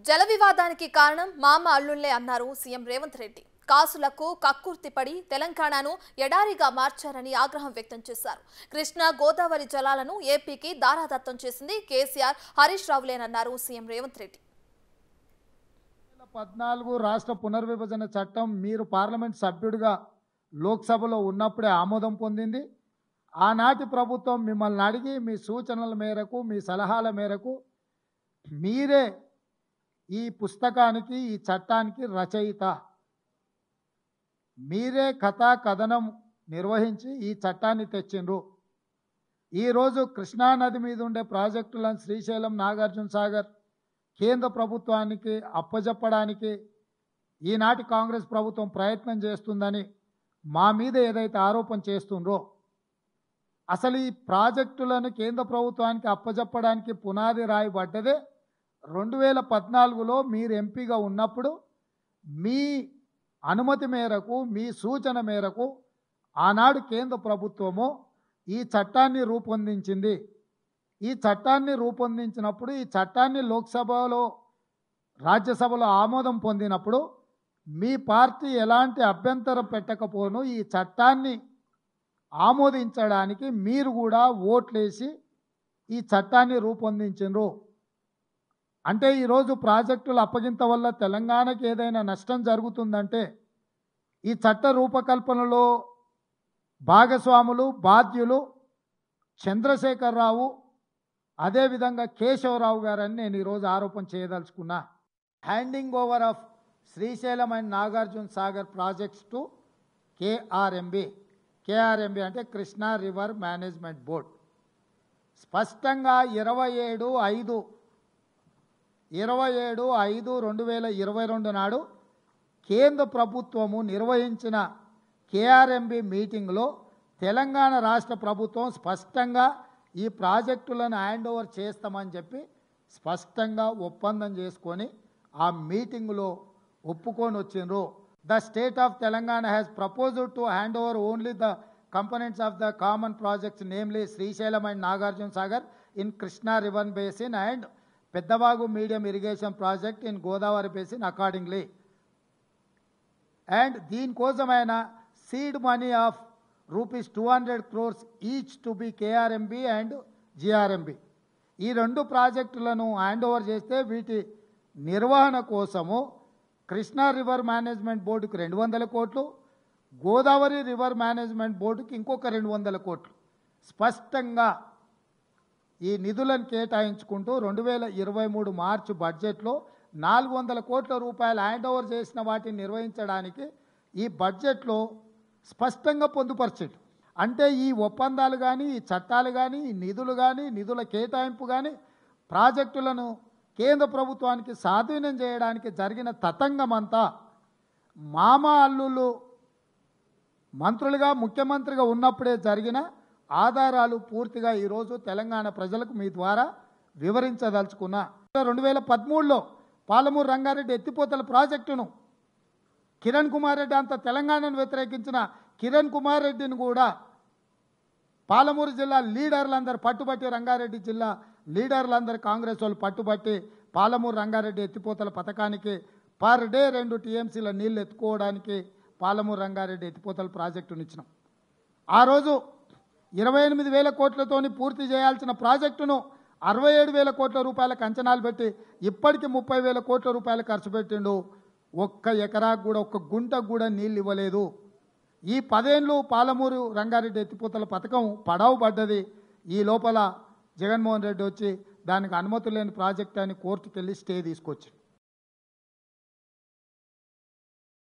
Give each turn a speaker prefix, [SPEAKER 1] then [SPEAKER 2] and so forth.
[SPEAKER 1] జల వివాదానికి కారణం మామ అల్లుళ్లే అన్నారు సీఎం రేవంత్ రెడ్డి. కాసులకు కక్కుర్తిపడి తెలంగాణను ఎడారిగా మార్చారని ఆగ్రహం వ్యక్తం చేశారు. కృష్ణా గోదావరి జలాలను ఏపీకి దారాదత్తం చేసింది కేసీఆర్, హరీష్ రావులేనన్నారు సీఎం రేవంత్ రెడ్డి.
[SPEAKER 2] 2014 రాష్ట్ర పునర్విభజన చట్టం మీరు పార్లమెంట్ సభ్యుడిగా లోక్సభలో ఉన్నప్పుడే ఆమోదం పొందింది. ఆనాటి ప్రభుత్వం మిమ్మల్ని అడిగి మీ సూచనల మేరకు, మీ సలహాల మేరకు మీరే ఈ పుస్తకానికి, ఈ చట్టానికి రచయిత. మీరే కథా కథనం నిర్వహించి ఈ చట్టాన్ని తెచ్చిండ్రు. ఈరోజు కృష్ణానది మీద ఉండే ప్రాజెక్టులను శ్రీశైలం, నాగార్జున సాగర్ కేంద్ర ప్రభుత్వానికి అప్పజెప్పడానికి ఈనాటి కాంగ్రెస్ ప్రభుత్వం ప్రయత్నం చేస్తుందని మా మీద ఏదైతే ఆరోపణ చేస్తుండ్రో, అసలు ఈ ప్రాజెక్టులను కేంద్ర ప్రభుత్వానికి అప్పజెప్పడానికి పునాది రాయబడ్డదే 2014లో మీరు ఎంపీగా ఉన్నప్పుడు మీ అనుమతి మేరకు, మీ సూచన మేరకు ఆనాడు కేంద్ర ప్రభుత్వము ఈ చట్టాన్ని రూపొందించింది. ఈ చట్టాన్ని రూపొందించినప్పుడు, ఈ చట్టాన్ని లోక్సభలో, రాజ్యసభలో ఆమోదం పొందినప్పుడు మీ పార్టీ ఎలాంటి అభ్యంతరం పెట్టకపోను ఈ చట్టాన్ని ఆమోదించడానికి మీరు కూడా ఓట్లేసి ఈ చట్టాన్ని రూపొందించారు. అంటే ఈరోజు ప్రాజెక్టుల అప్పగింత వల్ల తెలంగాణకి ఏదైనా నష్టం జరుగుతుందంటే ఈ చట్ట రూపకల్పనలో భాగస్వాములు, బాధ్యులు చంద్రశేఖరరావు, అదేవిధంగా కేశవరావు గారని నేను ఈరోజు ఆరోపణ చేయదలుచుకున్నా. Handing over of Srisailam and Nagarjuna Sagar projects to KRMB. KRMB అంటే కృష్ణా రివర్ మేనేజ్మెంట్ బోర్డ్. స్పష్టంగా 27/5/2022 నాడు కేంద్ర ప్రభుత్వము నిర్వహించిన కేఆర్ఎంబి మీటింగ్లో తెలంగాణ రాష్ట్ర ప్రభుత్వం స్పష్టంగా ఈ ప్రాజెక్టులను హ్యాండ్ ఓవర్ చేస్తామని చెప్పి స్పష్టంగా ఒప్పందం చేసుకొని ఆ మీటింగ్లో ఒప్పుకొని వచ్చిండ్రు. The state of Telangana has proposed to hand over only the components of the common projects, namely Srisailam and Nagarjuna Sagar in Krishna River Basin and Peddavagu Medium Irrigation Project in Godavari Basin accordingly. And దీని కోసమైన seed money of ₹200 crores each to be KRMB and GRMB. ఈ రెండు ప్రాజెక్టులను hand over చేస్తే వీటి నిర్వహణ కోసము Krishna river management బోర్డుకు 200 కోట్లు, గోదావరి రివర్ మేనేజ్మెంట్ బోర్డుకి ఇంకొక 200 కోట్లు స్పష్టంగా ఈ నిధులను కేటాయించుకుంటూ 2023 మార్చి బడ్జెట్లో 400 కోట్ల రూపాయలు హ్యాండ్ ఓవర్ చేసిన వాటిని నిర్వహించడానికి ఈ బడ్జెట్లో స్పష్టంగా పొందుపరిచారు. అంటే ఈ ఒప్పందాలు కానీ, ఈ చట్టాలు కానీ, ఈ నిధులు కానీ, నిధుల కేటాయింపు కానీ ప్రాజెక్టులను కేంద్ర ప్రభుత్వానికి స్వాధీనం చేయడానికి జరిగిన తతంగమంతా మామ అల్లుళ్ళు మంత్రులుగా, ముఖ్యమంత్రిగా ఉన్నప్పుడే జరిగిన ఆధారాలు పూర్తిగా ఈరోజు తెలంగాణ ప్రజలకు మీ ద్వారా వివరించదలుచుకున్నా. 2013లో పాలమూరు రంగారెడ్డి ఎత్తిపోతల ప్రాజెక్టును కిరణ్ కుమార్ రెడ్డి, అంత తెలంగాణను వ్యతిరేకించిన కిరణ్ కుమార్ రెడ్డిని కూడా పాలమూరు జిల్లా లీడర్లందరూ పట్టుబట్టి, రంగారెడ్డి జిల్లా లీడర్లందరూ కాంగ్రెస్ వాళ్ళు పట్టుబట్టి పాలమూరు రంగారెడ్డి ఎత్తిపోతల పథకానికి పర్ డే 2 TMCల నీళ్లు ఎత్తుకోవడానికి పాలమూరు రంగారెడ్డి ఎత్తిపోతల ప్రాజెక్టును ఇచ్చినాం. ఆ రోజు 28,000 కోట్లతోని పూర్తి చేయాల్సిన ప్రాజెక్టును 67,000 కోట్ల రూపాయలకు అంచనాలు పెట్టి ఇప్పటికీ 30,000 కోట్ల రూపాయలు ఖర్చు పెట్టిండు. ఒక్క ఎకరాకు కూడా, ఒక్క గుంటకు కూడా నీళ్ళు ఇవ్వలేదు. ఈ 10 ఏళ్ళు పాలమూరు రంగారెడ్డి ఎత్తిపోతల పథకం పడవ పడ్డది. ఈ లోపల జగన్మోహన్ రెడ్డి వచ్చి దానికి అనుమతి లేని ప్రాజెక్ట్ అని కోర్టుకు వెళ్ళి స్టే తీసుకొచ్చి